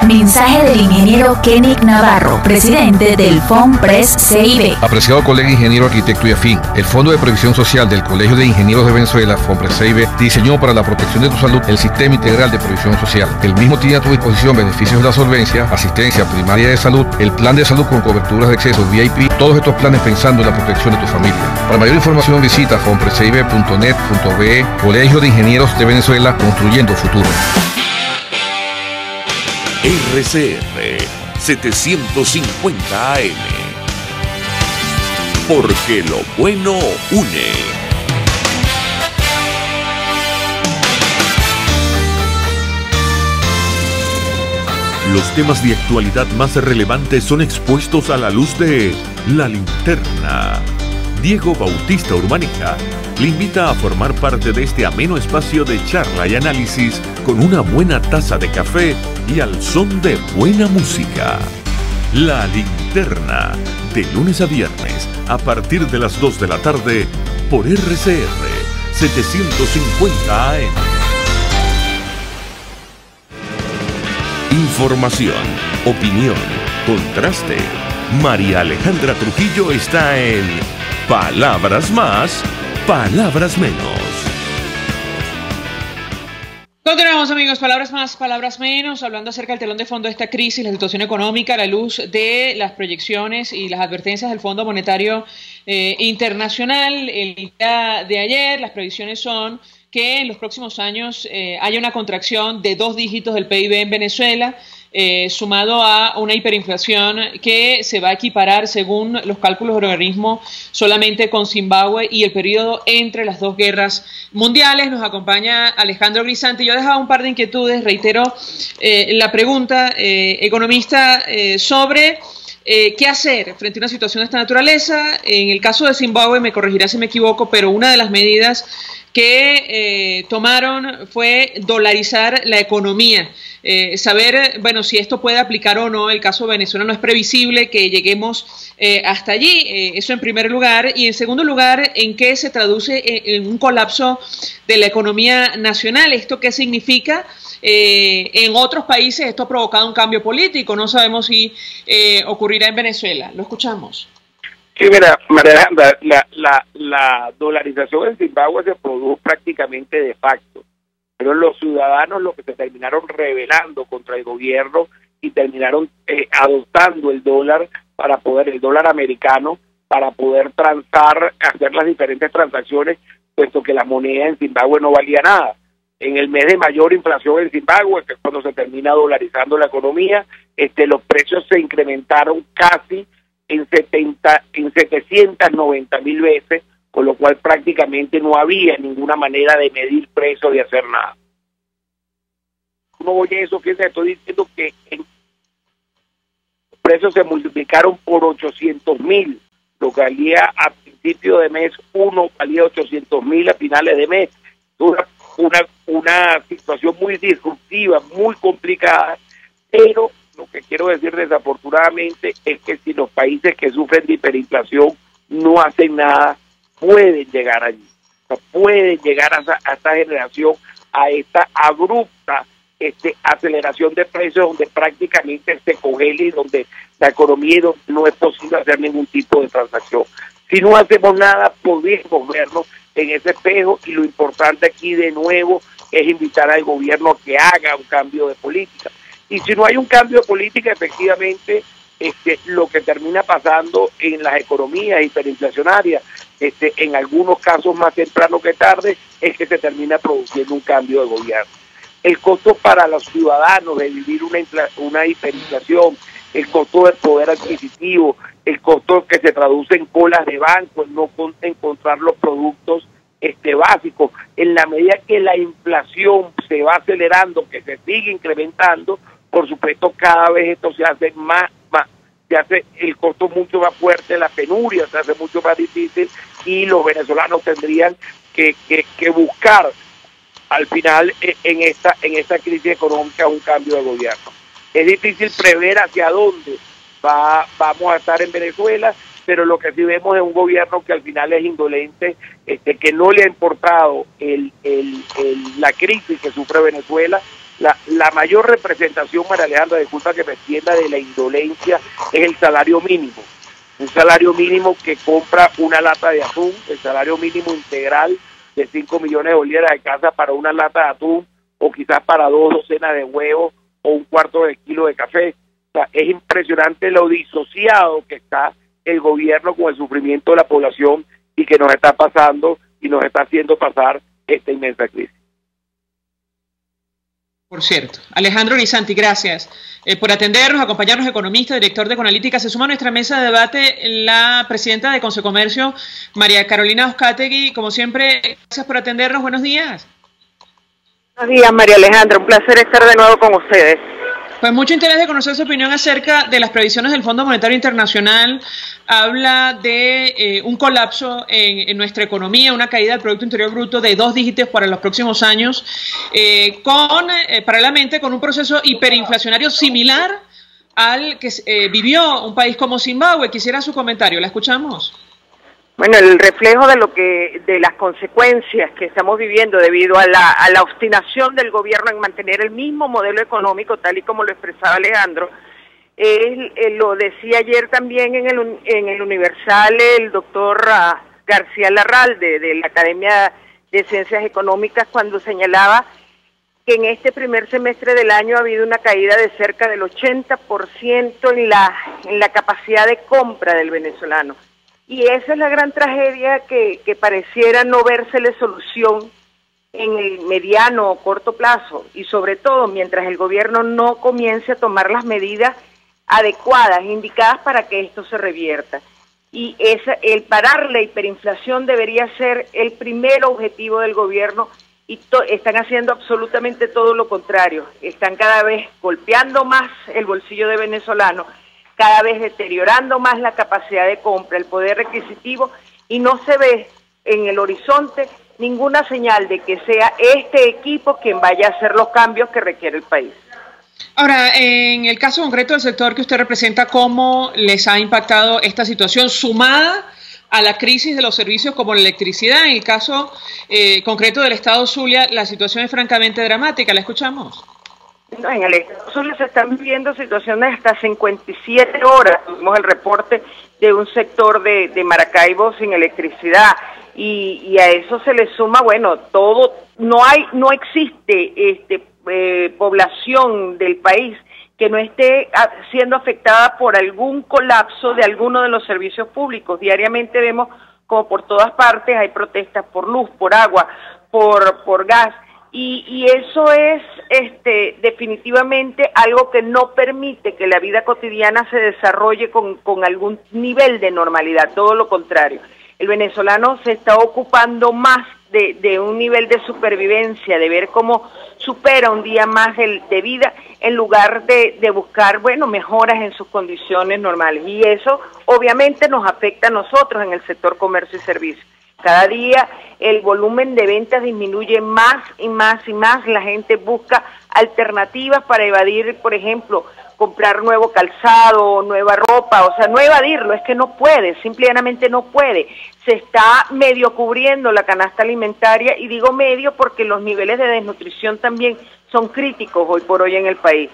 [SPEAKER 5] Mensaje del ingeniero Kenick Navarro, presidente del FOMPRES CIB.
[SPEAKER 14] Apreciado colega ingeniero, arquitecto y afín, el Fondo de Previsión Social del Colegio de Ingenieros de Venezuela, FOMPRES CIB, diseñó para la protección de tu salud el Sistema Integral de Previsión Social. El mismo tiene a tu disposición beneficios de la solvencia, asistencia primaria de salud, el plan de salud con coberturas de acceso VIP, todos estos planes pensando en la protección de tu familia. Para mayor información visita fomprescib.net.be. Colegio de Ingenieros de Venezuela, construyendo futuro.
[SPEAKER 1] RCR 750 AM. Porque lo bueno une. Los temas de actualidad más relevantes son expuestos a la luz de La Linterna. Diego Bautista Urbaneja le invita a formar parte de este ameno espacio de charla y análisis con una buena taza de café y al son de buena música. La Linterna, de lunes a viernes, a partir de las 2 de la tarde, por RCR 750 AM. Información, opinión, contraste. María Alejandra Trujillo está en Palabras Más, Palabras Menos.
[SPEAKER 2] Continuamos, amigos, palabras más, palabras menos, hablando acerca del telón de fondo de esta crisis, la situación económica, a la luz de las proyecciones y las advertencias del Fondo Monetario Internacional. El día de ayer, las previsiones son que en los próximos años haya una contracción de 2 dígitos del PIB en Venezuela, sumado a una hiperinflación que se va a equiparar, según los cálculos del organismo, solamente con Zimbabue y el periodo entre las 2 guerras mundiales. Nos acompaña Alejandro Grisanti. Yo dejaba un par de inquietudes, reitero la pregunta, economista, sobre qué hacer frente a una situación de esta naturaleza. En el caso de Zimbabue, me corregirá si me equivoco, pero una de las medidas que tomaron fue dolarizar la economía. Saber, bueno, si esto puede aplicar o no. El caso de Venezuela no es previsible que lleguemos hasta allí, eso en primer lugar. Y en segundo lugar, ¿en qué se traduce en un colapso de la economía nacional? ¿Esto qué significa? En otros países esto ha provocado un cambio político, no sabemos si ocurrirá en Venezuela. Lo escuchamos.
[SPEAKER 10] Sí, mira, María Alejandra, la dolarización en Zimbabue se produjo prácticamente de facto, pero los ciudadanos lo que se terminaron rebelando contra el gobierno y terminaron adoptando el dólar americano, para poder transar, hacer las diferentes transacciones, puesto que la moneda en Zimbabue no valía nada. En el mes de mayor inflación en Zimbabue, que es cuando se termina dolarizando la economía, los precios se incrementaron casi en 790,000 veces, con lo cual prácticamente no había ninguna manera de medir precios, de hacer nada. No oye eso, fíjense, estoy diciendo que los precios se multiplicaron por 800,000, lo que valía a principio de mes uno, valía 800,000 a finales de mes. Una situación muy disruptiva, muy complicada, pero lo que quiero decir desafortunadamente es que si los países que sufren de hiperinflación no hacen nada, pueden llegar allí. O sea, pueden llegar a esta generación, a esta abrupta aceleración de precios, donde prácticamente se congela y donde la economía no es posible hacer ningún tipo de transacción. Si no hacemos nada, podemos vernos en ese espejo, y lo importante aquí de nuevo es invitar al gobierno a que haga un cambio de política. Y si no hay un cambio de política, efectivamente, lo que termina pasando en las economías hiperinflacionarias, en algunos casos más temprano que tarde, es que se termina produciendo un cambio de gobierno. El costo para los ciudadanos de vivir una hiperinflación, el costo del poder adquisitivo, el costo que se traduce en colas de banco, en no encontrar los productos básicos, en la medida que la inflación se va acelerando, que se sigue incrementando, por supuesto cada vez esto se hace se hace el costo mucho más fuerte, la penuria se hace mucho más difícil, y los venezolanos tendrían que buscar al final en esta crisis económica un cambio de gobierno. Es difícil prever hacia dónde vamos a estar en Venezuela, pero lo que sí vemos es un gobierno que al final es indolente, que no le ha importado la crisis que sufre Venezuela, la mayor representación, María Alejandra, disculpa que me extienda, de la indolencia es el salario mínimo. Un salario mínimo que compra una lata de atún, el salario mínimo integral de 5 millones de bolívares de casa para una lata de atún, o quizás para 2 docenas de huevos o un cuarto de kilo de café. O sea, es impresionante lo disociado que está el gobierno con el sufrimiento de la población y que nos está pasando y nos está haciendo pasar esta inmensa crisis.
[SPEAKER 2] Por cierto, Alejandro Guisanti, gracias por atendernos, acompañarnos, economista, director de Econalítica. Se suma a nuestra mesa de debate la presidenta de Consecomercio, María Carolina Uzcategui. Como siempre, gracias por atendernos. Buenos días.
[SPEAKER 15] Buenos días, María Alejandra. Un placer estar de nuevo con ustedes.
[SPEAKER 2] Pues mucho interés de conocer su opinión acerca de las previsiones del Fondo Monetario Internacional. Habla de un colapso en nuestra economía, una caída del Producto Interior Bruto de 2 dígitos para los próximos años, paralelamente con un proceso hiperinflacionario similar al que vivió un país como Zimbabue. Quisiera su comentario, ¿la escuchamos?
[SPEAKER 15] Bueno, el reflejo de las consecuencias que estamos viviendo debido a la obstinación del gobierno en mantener el mismo modelo económico, tal y como lo expresaba Alejandro, lo decía ayer también en el Universal el doctor García Larralde de la Academia de Ciencias Económicas, cuando señalaba que en este primer semestre del año ha habido una caída de cerca del 80% en la capacidad de compra del venezolano. Y esa es la gran tragedia que pareciera no vérsele solución en el mediano o corto plazo, y sobre todo mientras el gobierno no comience a tomar las medidas adecuadas, indicadas para que esto se revierta. Y el parar la hiperinflación debería ser el primer objetivo del gobierno, y están haciendo absolutamente todo lo contrario. Están cada vez golpeando más el bolsillo de venezolano, cada vez deteriorando más la capacidad de compra, el poder adquisitivo, y no se ve en el horizonte ninguna señal de que sea este equipo quien vaya a hacer los cambios que requiere el país.
[SPEAKER 2] Ahora, en el caso concreto del sector que usted representa, ¿cómo les ha impactado esta situación sumada a la crisis de los servicios como la electricidad? En el caso concreto del Estado Zulia, la situación es francamente dramática. ¿La escuchamos?
[SPEAKER 15] No, en el Estado Zulia se están viviendo situaciones hasta 57 horas. Tuvimos el reporte de un sector de Maracaibo sin electricidad, y a eso se le suma, bueno, todo, no existe población del país que no esté siendo afectada por algún colapso de alguno de los servicios públicos. Diariamente vemos como por todas partes hay protestas por luz, por agua, por gas. Y eso es definitivamente algo que no permite que la vida cotidiana se desarrolle con algún nivel de normalidad, todo lo contrario. El venezolano se está ocupando más de un nivel de supervivencia, de ver cómo supera un día más de vida, en lugar de buscar, bueno, mejoras en sus condiciones normales. Y eso obviamente nos afecta a nosotros en el sector comercio y servicios. Cada día el volumen de ventas disminuye más y más y más. La gente busca alternativas para evadir, por ejemplo, comprar nuevo calzado, nueva ropa, o sea, no evadirlo, es que no puede, simplemente no puede. Se está medio cubriendo la canasta alimentaria, y digo medio porque los niveles de desnutrición también son críticos hoy por hoy en el país.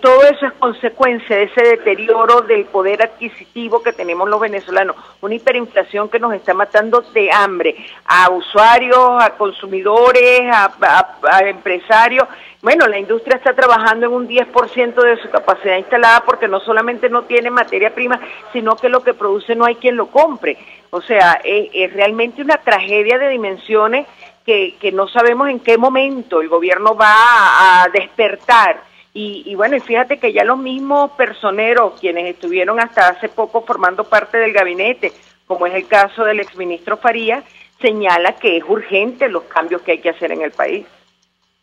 [SPEAKER 15] Todo eso es consecuencia de ese deterioro del poder adquisitivo que tenemos los venezolanos, una hiperinflación que nos está matando de hambre a usuarios, a consumidores, a empresarios. Bueno, la industria está trabajando en un 10% de su capacidad instalada, porque no solamente no tiene materia prima, sino que lo que produce no hay quien lo compre. O sea, es realmente una tragedia de dimensiones que no sabemos en qué momento el gobierno va a despertar. Y bueno, y fíjate que ya los mismos personeros, quienes estuvieron hasta hace poco formando parte del gabinete, como es el caso del exministro Farías, señala que es urgente los cambios que hay que hacer en el país.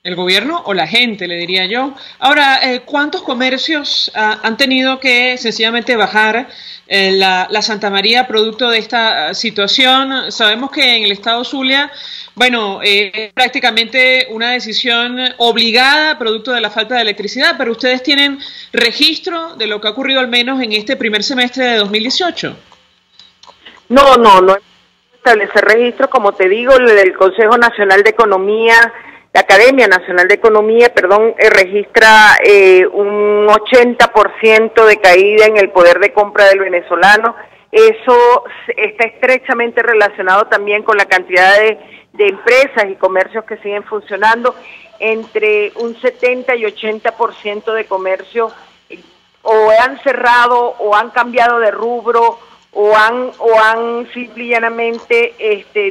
[SPEAKER 2] ¿El gobierno o la gente, le diría yo? Ahora, ¿cuántos comercios han tenido que sencillamente bajar la Santa María producto de esta situación? Sabemos que en el Estado Zulia, bueno, es prácticamente una decisión obligada producto de la falta de electricidad, pero ustedes tienen registro de lo que ha ocurrido al menos en este primer semestre de 2018.
[SPEAKER 15] No establece registro, como te digo, el Consejo Nacional de Economía la Academia Nacional de Economía, registra un 80% de caída en el poder de compra del venezolano. Eso está estrechamente relacionado también con la cantidad de empresas y comercios que siguen funcionando. Entre un 70 y 80% de comercios o han cerrado o han cambiado de rubro o han simple y llanamente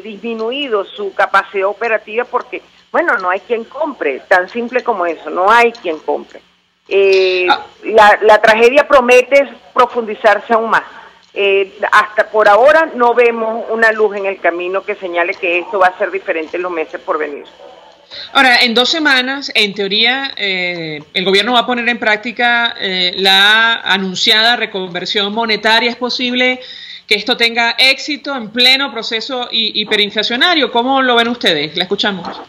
[SPEAKER 15] disminuido su capacidad operativa porque, bueno, no hay quien compre, tan simple como eso, no hay quien compre. La tragedia promete profundizarse aún más. Hasta por ahora no vemos una luz en el camino que señale que esto va a ser diferente en los meses por venir.
[SPEAKER 2] Ahora, en 2 semanas, en teoría, el gobierno va a poner en práctica la anunciada reconversión monetaria. ¿Es posible que esto tenga éxito en pleno proceso hiperinflacionario? ¿Cómo lo ven ustedes? La escuchamos.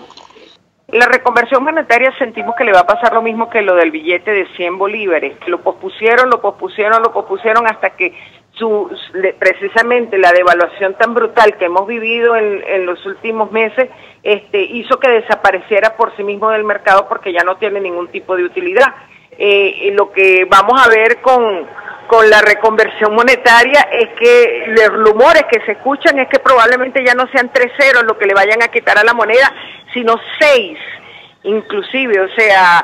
[SPEAKER 15] La reconversión monetaria sentimos que le va a pasar lo mismo que lo del billete de 100 bolívares. Lo pospusieron hasta que precisamente la devaluación tan brutal que hemos vivido en los últimos meses hizo que desapareciera por sí mismo del mercado porque ya no tiene ningún tipo de utilidad. Lo que vamos a ver con la reconversión monetaria es que los rumores que se escuchan es que probablemente ya no sean 3 ceros lo que le vayan a quitar a la moneda, sino 6 inclusive, o sea,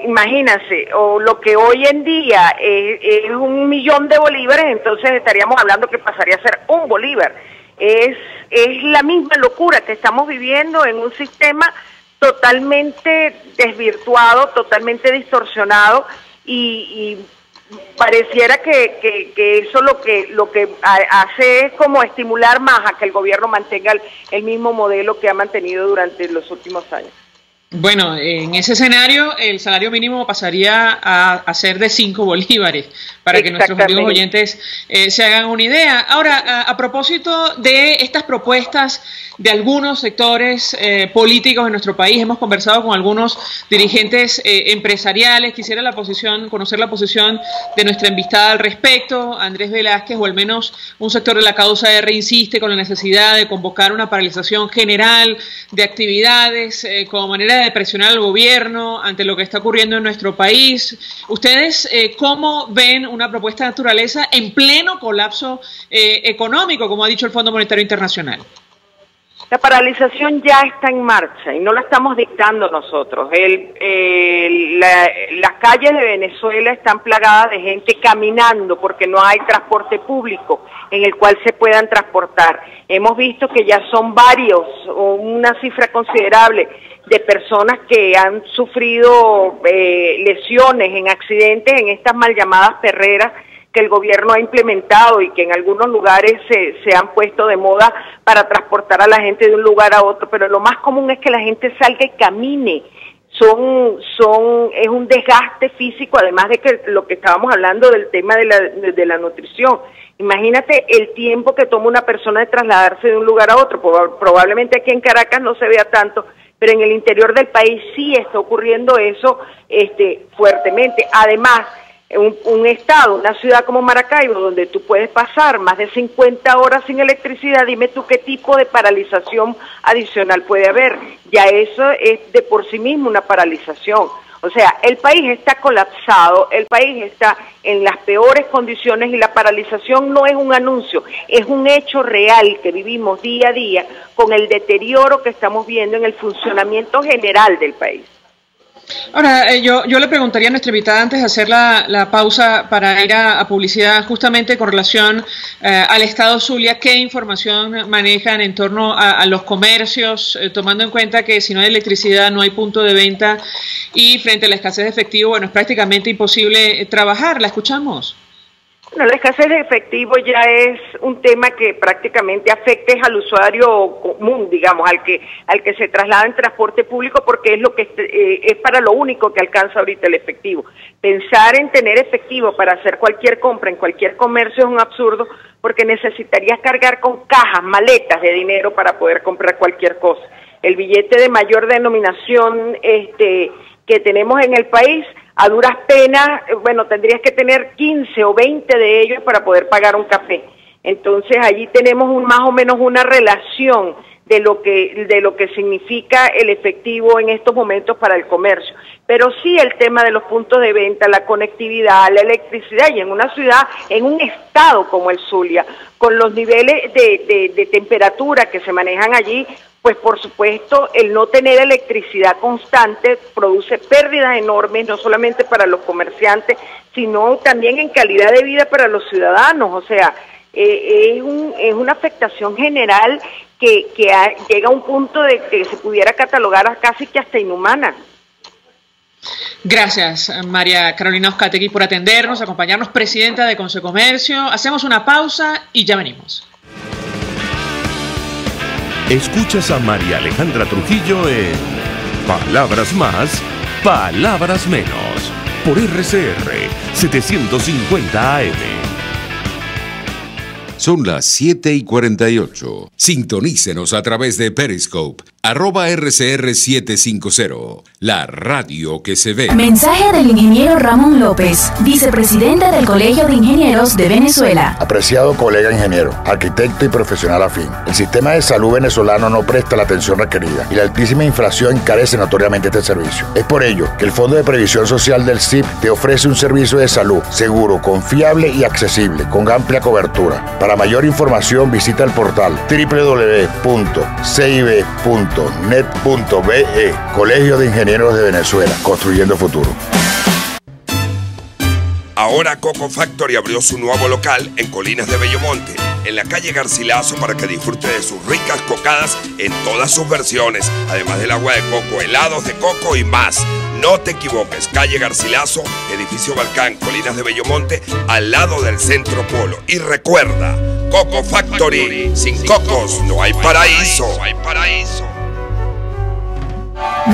[SPEAKER 15] imagínense, o lo que hoy en día es 1.000.000 de bolívares, entonces estaríamos hablando que pasaría a ser 1 bolívar. Es la misma locura que estamos viviendo en un sistema totalmente desvirtuado, totalmente distorsionado y pareciera que eso lo que hace es como estimular más a que el gobierno mantenga el mismo modelo que ha mantenido durante los últimos años.
[SPEAKER 2] Bueno, en ese escenario el salario mínimo pasaría a ser de 5 bolívares, para que nuestros amigos oyentes se hagan una idea. Ahora, a propósito de estas propuestas de algunos sectores políticos en nuestro país, hemos conversado con algunos dirigentes empresariales. Quisiera conocer la posición de nuestra invitada al respecto, Andrés Velázquez, o al menos un sector de la causa R insiste con la necesidad de convocar una paralización general de actividades como manera de presionar al gobierno ante lo que está ocurriendo en nuestro país. ¿Ustedes cómo ven una propuesta de naturaleza en pleno colapso económico, como ha dicho el Fondo Monetario Internacional?
[SPEAKER 15] La paralización ya está en marcha y no la estamos dictando nosotros. Las calles de Venezuela están plagadas de gente caminando porque no hay transporte público en el cual se puedan transportar. Hemos visto que ya son varios, o una cifra considerable, de personas que han sufrido lesiones en accidentes en estas mal llamadas perreras que el gobierno ha implementado y que en algunos lugares se han puesto de moda para transportar a la gente de un lugar a otro, pero lo más común es que la gente salga y camine. Es un desgaste físico, además de que lo que estábamos hablando del tema de la nutrición. Imagínate el tiempo que toma una persona de trasladarse de un lugar a otro. Probablemente aquí en Caracas no se vea tanto, pero en el interior del país sí está ocurriendo eso fuertemente. Además, un estado, una ciudad como Maracaibo, donde tú puedes pasar más de 50 horas sin electricidad, dime tú qué tipo de paralización adicional puede haber. Ya eso es de por sí mismo una paralización. O sea, el país está colapsado, el país está en las peores condiciones y la paralización no es un anuncio, es un hecho real que vivimos día a día con el deterioro que estamos viendo en el funcionamiento general del país.
[SPEAKER 2] Ahora, yo le preguntaría a nuestra invitada antes de hacer la pausa para ir a publicidad, justamente con relación al Estado Zulia, ¿qué información manejan en torno a los comercios, tomando en cuenta que si no hay electricidad no hay punto de venta y frente a la escasez de efectivo, bueno, es prácticamente imposible trabajar? ¿La escuchamos?
[SPEAKER 15] Bueno, la escasez de efectivo ya es un tema que prácticamente afecta al usuario común, digamos, al que se traslada en transporte público, porque es lo que es para lo único que alcanza ahorita el efectivo. Pensar en tener efectivo para hacer cualquier compra en cualquier comercio es un absurdo, porque necesitarías cargar con cajas, maletas de dinero para poder comprar cualquier cosa. El billete de mayor denominación que tenemos en el país, a duras penas, bueno, tendrías que tener 15 o 20 de ellos para poder pagar un café. Entonces allí tenemos más o menos una relación de lo que significa el efectivo en estos momentos para el comercio. Pero sí el tema de los puntos de venta, la conectividad, la electricidad, y en una ciudad, en un estado como el Zulia, con los niveles de temperatura que se manejan allí, pues por supuesto el no tener electricidad constante produce pérdidas enormes, no solamente para los comerciantes, sino también en calidad de vida para los ciudadanos. O sea, es una afectación general que llega a un punto de que se pudiera catalogar casi que hasta inhumana.
[SPEAKER 2] Gracias, María Carolina Uzcategui, por atendernos, acompañarnos, presidenta de Consecomercio. Hacemos una pausa y ya venimos.
[SPEAKER 1] Escuchas a María Alejandra Trujillo en Palabras Más, Palabras Menos, por RCR 750 AM.
[SPEAKER 4] Son las 7:48. Sintonícenos a través de Periscope, @RCR750, la radio que se ve.
[SPEAKER 5] Mensaje del ingeniero Ramón López, vicepresidente del Colegio de Ingenieros de Venezuela.
[SPEAKER 6] Apreciado colega ingeniero, arquitecto y profesional afín, el sistema de salud venezolano no presta la atención requerida y la altísima inflación encarece notoriamente este servicio. Es por ello que el Fondo de Previsión Social del CIP te ofrece un servicio de salud seguro, confiable y accesible, con amplia cobertura. Para mayor información visita el portal www.cib.net.be. Colegio de Ingenieros de Venezuela, construyendo futuro.
[SPEAKER 16] Ahora Coco Factory abrió su nuevo local en Colinas de Bellomonte, en la calle Garcilaso, para que disfrute de sus ricas cocadas en todas sus versiones, además del agua de coco, helados de coco y más. No te equivoques, calle Garcilaso, edificio Balcán, Colinas de Bellomonte, al lado del Centro Polo. Y recuerda, Coco Factory, sin cocos no hay paraíso.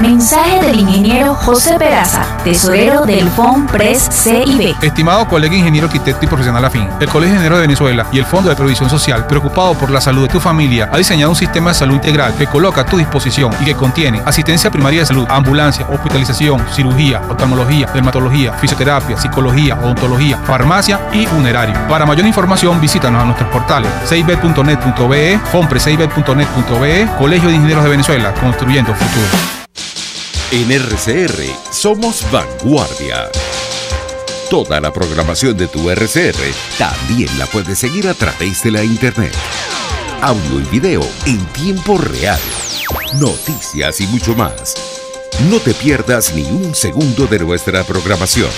[SPEAKER 5] Mensaje del ingeniero José Peraza, tesorero del FONPRES CIB.
[SPEAKER 8] Estimado colega ingeniero, arquitecto y profesional afín, el Colegio de Ingenieros de Venezuela y el Fondo de Previsión Social, preocupado por la salud de tu familia, ha diseñado un sistema de salud integral que coloca a tu disposición y que contiene asistencia primaria de salud, ambulancia, hospitalización, cirugía, oftalmología, dermatología, fisioterapia, psicología, odontología, farmacia y funerario. Para mayor información, visítanos a nuestros portales cib.net.be, fonprescib.net.be, Colegio de Ingenieros de Venezuela, construyendo futuro.
[SPEAKER 4] En RCR somos vanguardia. Toda la programación de tu RCR también la puedes seguir a través de la internet. Audio y video en tiempo real. Noticias y mucho más. No te pierdas ni un segundo de nuestra programación.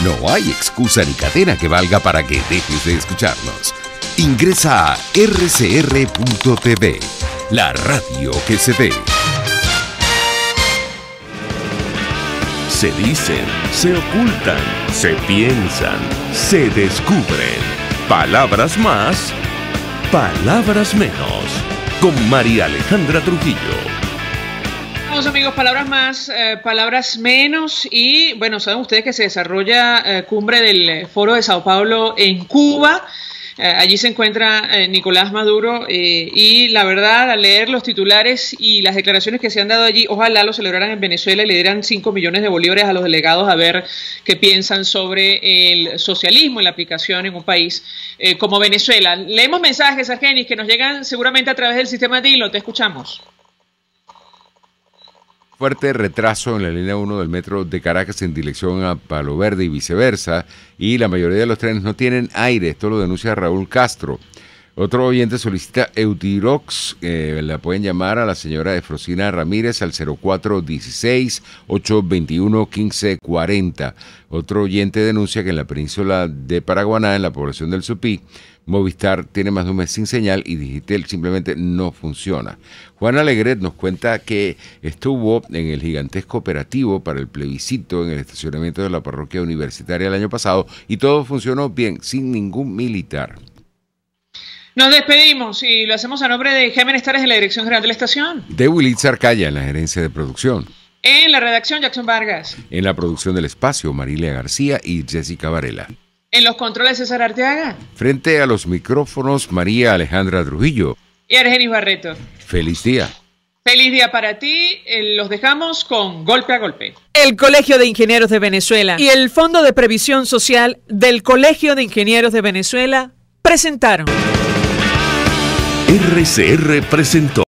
[SPEAKER 4] No hay excusa ni cadena que valga para que dejes de escucharnos. Ingresa a rcr.tv, la radio que se ve.
[SPEAKER 1] Se dicen, se ocultan, se piensan, se descubren. Palabras más, palabras menos. Con María Alejandra Trujillo.
[SPEAKER 2] Vamos amigos, palabras más, palabras menos. Y bueno, saben ustedes que se desarrolla cumbre del Foro de Sao Paulo en Cuba. Allí se encuentra Nicolás Maduro y la verdad, al leer los titulares y las declaraciones que se han dado allí, ojalá lo celebraran en Venezuela y le dieran 5 millones de bolívares a los delegados a ver qué piensan sobre el socialismo y la aplicación en un país como Venezuela. Leemos mensajes, Argenis, que nos llegan seguramente a través del sistema Dilo. Te escuchamos.
[SPEAKER 17] Fuerte retraso en la línea 1 del metro de Caracas en dirección a Palo Verde y viceversa, y la mayoría de los trenes no tienen aire. Esto lo denuncia Raúl Castro. Otro oyente solicita Eutirox, la pueden llamar a la señora Efrosina Ramírez al 0416-821-1540. Otro oyente denuncia que en la península de Paraguaná, en la población del Supí, Movistar tiene más de un mes sin señal y Digitel simplemente no funciona. Juan Alegret nos cuenta que estuvo en el gigantesco operativo para el plebiscito en el estacionamiento de la parroquia universitaria el año pasado y todo funcionó bien, sin ningún militar.
[SPEAKER 2] Nos despedimos y lo hacemos a nombre de Jaime Estares en la dirección general de la estación.
[SPEAKER 17] De Wilitz Arcaya en la gerencia de producción.
[SPEAKER 2] En la redacción, Jackson Vargas.
[SPEAKER 17] En la producción del espacio, Marilia García y Jessica Varela.
[SPEAKER 2] En los controles, César Arteaga.
[SPEAKER 17] Frente a los micrófonos, María Alejandra Trujillo.
[SPEAKER 2] Y Argenis Barreto.
[SPEAKER 17] Feliz día.
[SPEAKER 2] Feliz día para ti. Los dejamos con Golpe a Golpe.
[SPEAKER 18] El Colegio de Ingenieros de Venezuela y el Fondo de Previsión Social del Colegio de Ingenieros de Venezuela presentaron.
[SPEAKER 1] RCR presentó